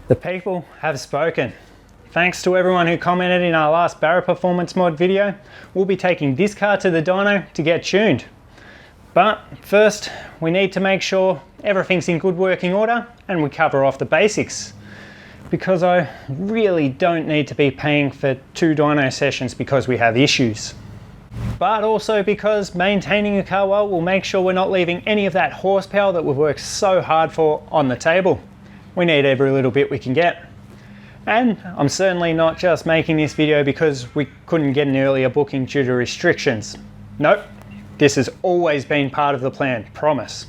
The people have spoken. Thanks to everyone who commented in our last Barra performance mod video. We'll be taking this car to the dyno to get tuned. But first, we need to make sure everything's in good working order and we cover off the basics. Because I really don't need to be paying for 2 dyno sessions because we have issues. But also because maintaining a car well will make sure we're not leaving any of that horsepower that we've worked so hard for on the table. We need every little bit we can get. And I'm certainly not just making this video because we couldn't get an earlier booking due to restrictions. Nope, this has always been part of the plan, promise.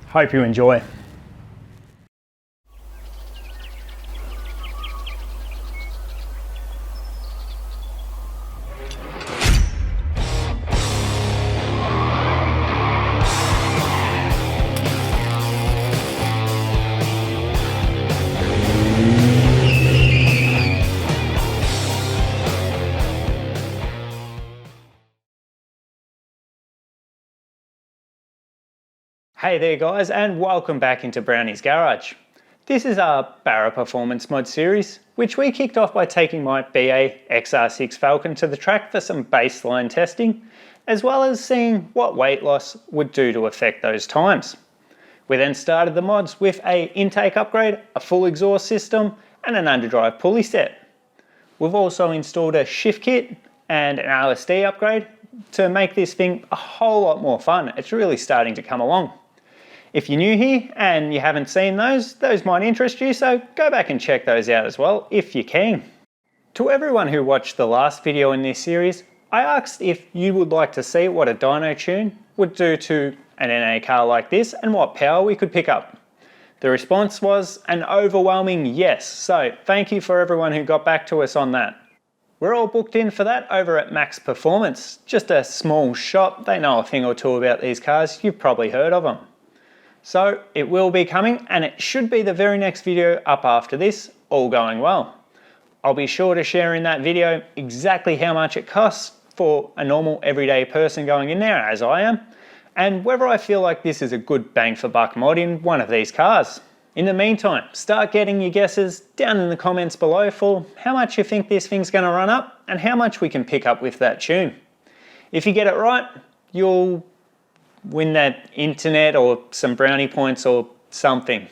Hope you enjoy. Hey there guys, and welcome back into Browney's garage. This is our Barra performance mod series, which we kicked off by taking my BA XR6 Falcon to the track for some baseline testing, as well as seeing what weight loss would do to affect those times. We then started the mods with an intake upgrade, a full exhaust system, and an underdrive pulley set. We've also installed a shift kit and an LSD upgrade to make this thing a whole lot more fun. It's really starting to come along. If you're new here and you haven't seen those might interest you, so go back and check those out as well if you can. To everyone who watched the last video in this series, I asked if you would like to see what a dyno tune would do to an NA car like this and what power we could pick up. The response was an overwhelming yes, so thank you for everyone who got back to us on that. We're all booked in for that over at Max Performance, just a small shop. They know a thing or two about these cars, you've probably heard of them. So it will be coming, and it should be the very next video up after this, all going well. I'll be sure to share in that video exactly how much it costs for a normal everyday person going in there, as I am, and whether I feel like this is a good bang for buck mod in one of these cars. In the meantime, start getting your guesses down in the comments below for how much you think this thing's going to run up and how much we can pick up with that tune. If you get it right, you'll win that internet or some brownie points or something.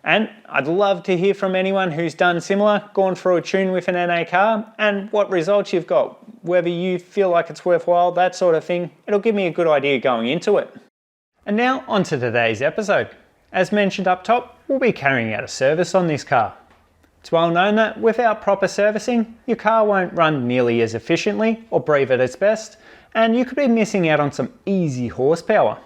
And I'd love to hear from anyone who's done similar, gone through a tune with an NA car, and what results you've got, whether you feel like it's worthwhile, that sort of thing. It'll give me a good idea going into it. And now on to today's episode. As mentioned up top, we'll be carrying out a service on this car. It's well known that without proper servicing, your car won't run nearly as efficiently or breathe at its best, and you could be missing out on some easy horsepower.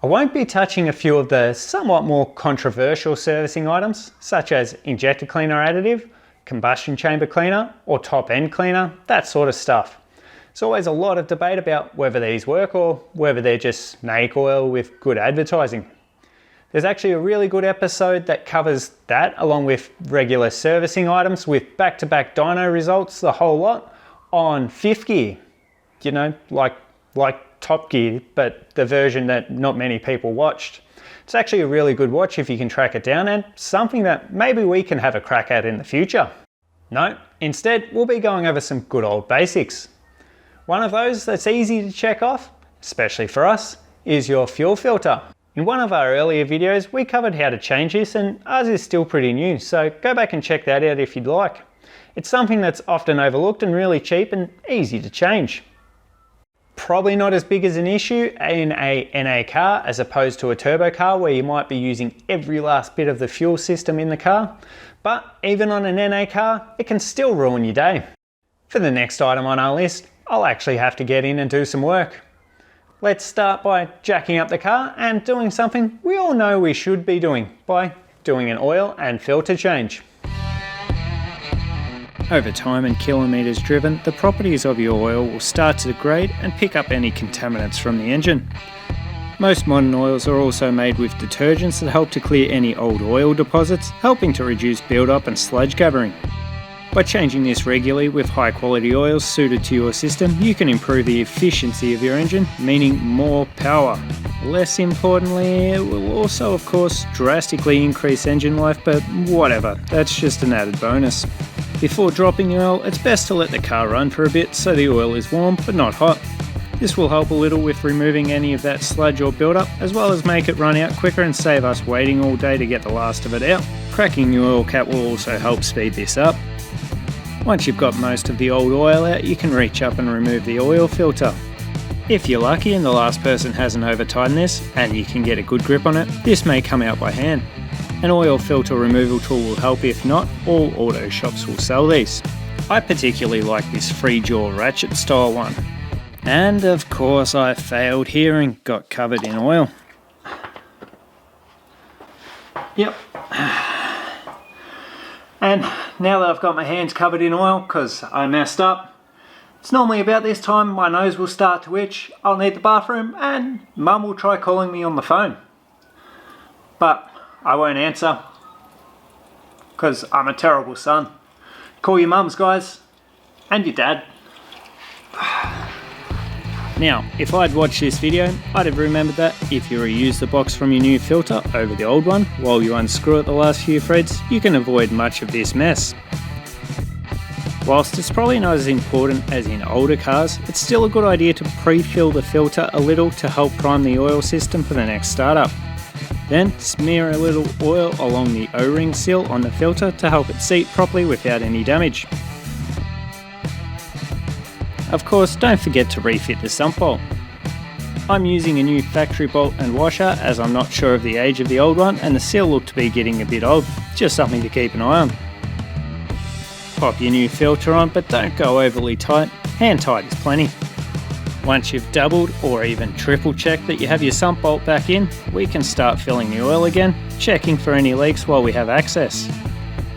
I won't be touching a few of the somewhat more controversial servicing items, such as injector cleaner additive, combustion chamber cleaner, or top end cleaner, that sort of stuff. There's always a lot of debate about whether these work or whether they're just snake oil with good advertising. There's actually a really good episode that covers that, along with regular servicing items with back-to-back dyno results, the whole lot, on 5th gear. You know, like Top Gear, but the version that not many people watched. It's actually a really good watch if you can track it down, and something that maybe we can have a crack at in the future. No, instead we'll be going over some good old basics. One of those that's easy to check off, especially for us, is your fuel filter. In one of our earlier videos we covered how to change this, and ours is still pretty new, so go back and check that out if you'd like. It's something that's often overlooked and really cheap and easy to change. Probably not as big as an issue in a NA car as opposed to a turbo car where you might be using every last bit of the fuel system in the car, but even on an NA car, it can still ruin your day. For the next item on our list, I'll actually have to get in and do some work. Let's start by jacking up the car and doing something we all know we should be doing, by doing an oil and filter change. Over time and kilometres driven, the properties of your oil will start to degrade and pick up any contaminants from the engine. Most modern oils are also made with detergents that help to clear any old oil deposits, helping to reduce build-up and sludge gathering. By changing this regularly with high quality oils suited to your system, you can improve the efficiency of your engine, meaning more power. Less importantly, it will also of course drastically increase engine life, but whatever, that's just an added bonus. Before dropping the oil, it's best to let the car run for a bit so the oil is warm but not hot. This will help a little with removing any of that sludge or buildup, as well as make it run out quicker and save us waiting all day to get the last of it out. Cracking the oil cap will also help speed this up. Once you've got most of the old oil out, you can reach up and remove the oil filter. If you're lucky and the last person hasn't over-tightened this, and you can get a good grip on it, this may come out by hand. An oil filter removal tool will help. If not, all auto shops will sell these. I particularly like this free jaw ratchet style one. And of course I failed here and got covered in oil. Yep. And now that I've got my hands covered in oil because I messed up, it's normally about this time my nose will start to itch, I'll need the bathroom, and Mum will try calling me on the phone. But I won't answer because I'm a terrible son. Call your mums, guys, and your dad. Now, if I'd watched this video, I'd have remembered that if you reuse the box from your new filter over the old one while you unscrew it the last few threads, you can avoid much of this mess. Whilst it's probably not as important as in older cars, it's still a good idea to pre-fill the filter a little to help prime the oil system for the next startup. Then smear a little oil along the O-ring seal on the filter to help it seat properly without any damage. Of course, don't forget to refit the sump bolt. I'm using a new factory bolt and washer as I'm not sure of the age of the old one and the seal looked to be getting a bit old, just something to keep an eye on. Pop your new filter on, but don't go overly tight, hand tight is plenty. Once you've doubled or even triple checked that you have your sump bolt back in, we can start filling the oil again, checking for any leaks while we have access.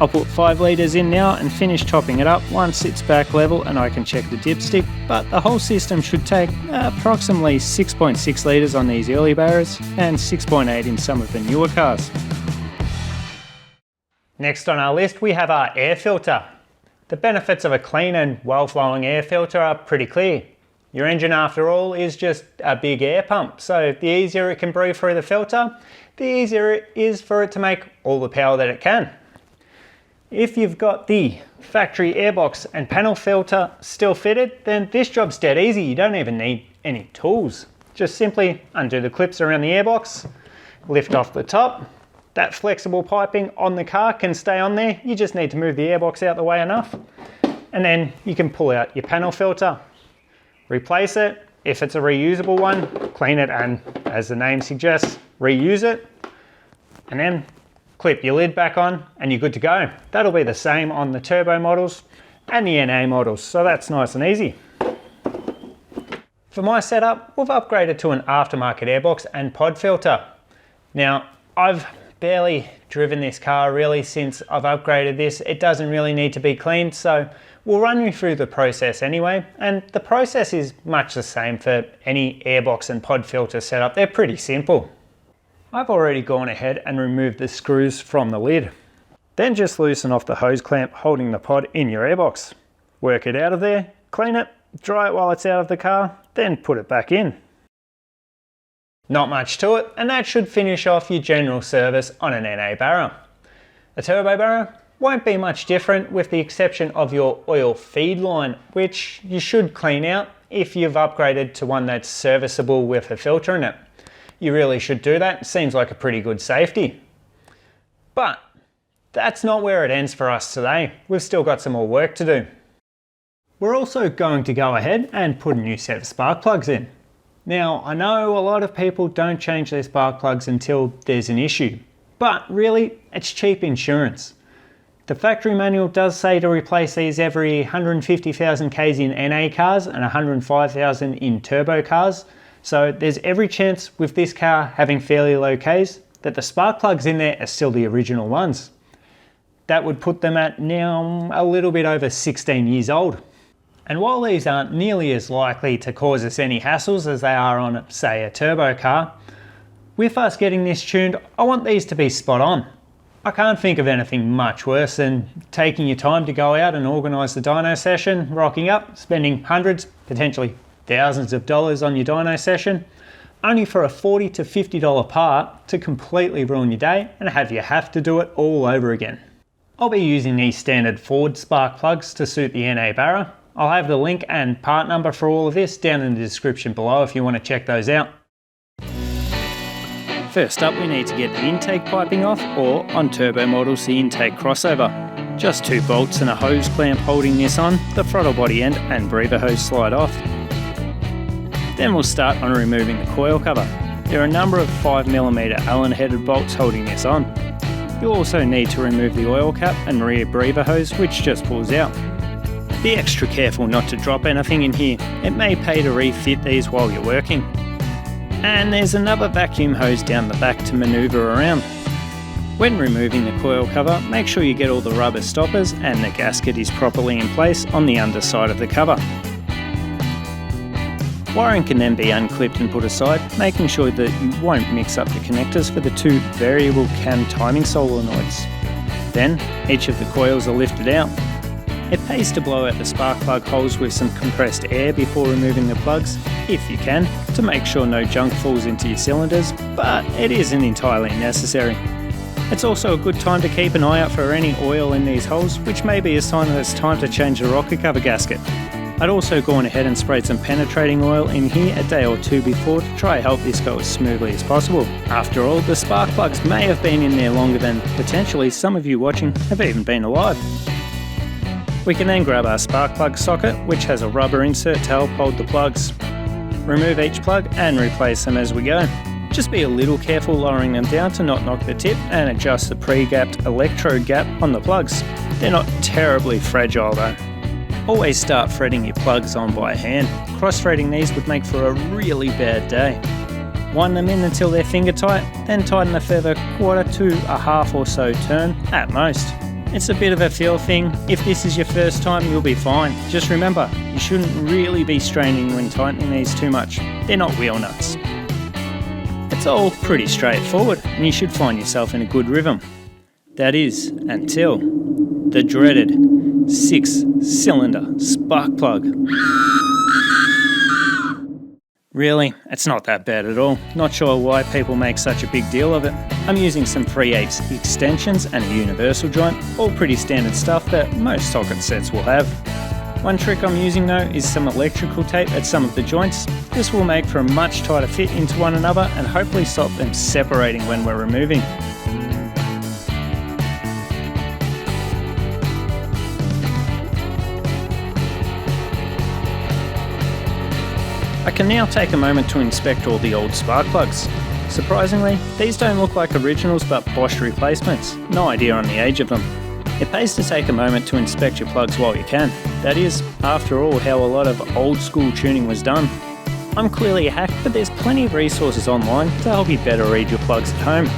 I'll put 5 litres in now and finish topping it up once it's back level and I can check the dipstick, but the whole system should take approximately 6.6 litres on these early Barras and 6.8 in some of the newer cars. Next on our list we have our air filter. The benefits of a clean and well-flowing air filter are pretty clear. Your engine after all is just a big air pump, so the easier it can breathe through the filter, the easier it is for it to make all the power that it can. If you've got the factory airbox and panel filter still fitted, then this job's dead easy. You don't even need any tools. Just simply undo the clips around the airbox, lift off the top. That flexible piping on the car can stay on there. You just need to move the airbox out the way enough. And then you can pull out your panel filter, replace it. If it's a reusable one, clean it and, as the name suggests, reuse it. And then clip your lid back on and you're good to go. That'll be the same on the turbo models and the NA models, so that's nice and easy. For my setup, we've upgraded to an aftermarket airbox and pod filter. Now, I've barely driven this car really since I've upgraded this. It doesn't really need to be cleaned, so we'll run you through the process anyway, and the process is much the same for any airbox and pod filter setup. They're pretty simple. I've already gone ahead and removed the screws from the lid. Then just loosen off the hose clamp holding the pod in your airbox. Work it out of there, clean it, dry it while it's out of the car, then put it back in. Not much to it, and that should finish off your general service on an NA Barra. A turbo Barra won't be much different with the exception of your oil feed line, which you should clean out if you've upgraded to one that's serviceable with a filter in it. You really should do that. It seems like a pretty good safety. But that's not where it ends for us today. We've still got some more work to do. We're also going to go ahead and put a new set of spark plugs in. Now, I know a lot of people don't change their spark plugs until there's an issue, but really, it's cheap insurance. The factory manual does say to replace these every 150,000 Ks in NA cars and 105,000 in turbo cars. So there's every chance with this car having fairly low Ks that the spark plugs in there are still the original ones. That would put them at now a little bit over 16 years old. And while these aren't nearly as likely to cause us any hassles as they are on, say, a turbo car, with us getting this tuned, I want these to be spot on. I can't think of anything much worse than taking your time to go out and organise the dyno session, rocking up, spending hundreds, potentially thousands of dollars on your dyno session, only for a $40 to $50 part to completely ruin your day and have you have to do it all over again. I'll be using these standard Ford spark plugs to suit the NA Barra. I'll have the link and part number for all of this down in the description below if you want to check those out. First up, we need to get the intake piping off, or on turbo models the intake crossover. Just 2 bolts and a hose clamp holding this on, the throttle body end and breather hose slide off. Then we'll start on removing the coil cover. There are a number of 5mm Allen headed bolts holding this on. You'll also need to remove the oil cap and rear breather hose, which just pulls out. Be extra careful not to drop anything in here. It may pay to refit these while you're working. And there's another vacuum hose down the back to manoeuvre around. When removing the coil cover, make sure you get all the rubber stoppers and the gasket is properly in place on the underside of the cover. Wiring can then be unclipped and put aside, making sure that you won't mix up the connectors for the 2 variable cam timing solenoids. Then, each of the coils are lifted out. It pays to blow out the spark plug holes with some compressed air before removing the plugs, if you can, to make sure no junk falls into your cylinders, but it isn't entirely necessary. It's also a good time to keep an eye out for any oil in these holes, which may be a sign that it's time to change the rocker cover gasket. I'd also gone ahead and sprayed some penetrating oil in here a day or 2 before to try help this go as smoothly as possible. After all, the spark plugs may have been in there longer than potentially some of you watching have even been alive. We can then grab our spark plug socket, which has a rubber insert to help hold the plugs. Remove each plug and replace them as we go. Just be a little careful lowering them down to not knock the tip, and adjust the pre-gapped electrode gap on the plugs. They're not terribly fragile though. Always start threading your plugs on by hand. Cross-threading these would make for a really bad day. Wind them in until they're finger tight, then tighten a further 1/4 to a half or so turn at most. It's a bit of a feel thing. If this is your first time, you'll be fine. Just remember, you shouldn't really be straining when tightening these too much. They're not wheel nuts. It's all pretty straightforward, and you should find yourself in a good rhythm. That is, until the dreaded 6-cylinder spark plug. Really, it's not that bad at all. Not sure why people make such a big deal of it. I'm using some 3/8 extensions and a universal joint, all pretty standard stuff that most socket sets will have. One trick I'm using though is some electrical tape at some of the joints. This will make for a much tighter fit into one another and hopefully stop them separating when we're removing. I can now take a moment to inspect all the old spark plugs. Surprisingly, these don't look like originals but Bosch replacements. No idea on the age of them. It pays to take a moment to inspect your plugs while you can. That is, after all, how a lot of old school tuning was done. I'm clearly a hack, but there's plenty of resources online to help you better read your plugs at home.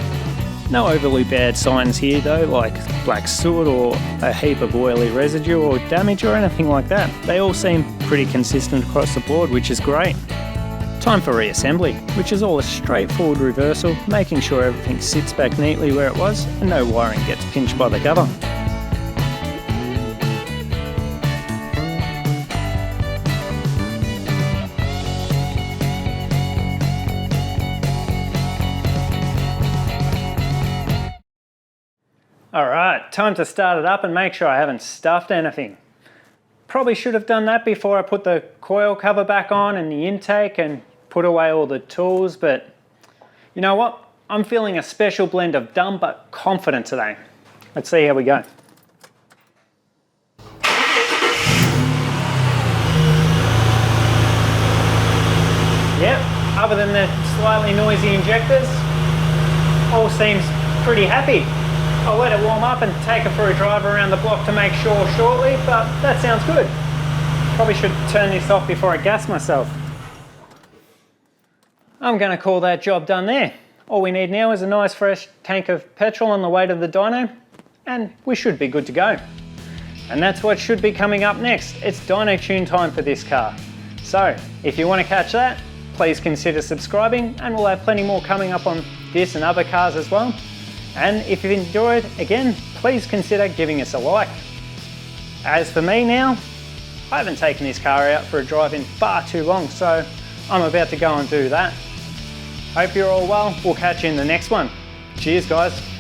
No overly bad signs here though, like black soot or a heap of oily residue or damage or anything like that. They all seem pretty consistent across the board, which is great. Time for reassembly, which is all a straightforward reversal, making sure everything sits back neatly where it was and no wiring gets pinched by the cover. Alright, time to start it up and make sure I haven't stuffed anything. Probably should have done that before I put the coil cover back on and the intake and put away all the tools, but you know what? I'm feeling a special blend of dumb but confident today. Let's see how we go. Yep, other than the slightly noisy injectors, all seems pretty happy. I'll let it warm up and take it for a drive around the block to make sure shortly, but that sounds good. Probably should turn this off before I gas myself. I'm going to call that job done there. All we need now is a nice fresh tank of petrol on the way to the dyno, and we should be good to go. And that's what should be coming up next. It's dyno tune time for this car. So, if you want to catch that, please consider subscribing, and we'll have plenty more coming up on this and other cars as well. And if you've enjoyed, again, please consider giving us a like. As for me now, I haven't taken this car out for a drive in far too long, so I'm about to go and do that. Hope you're all well. We'll catch you in the next one. Cheers, guys.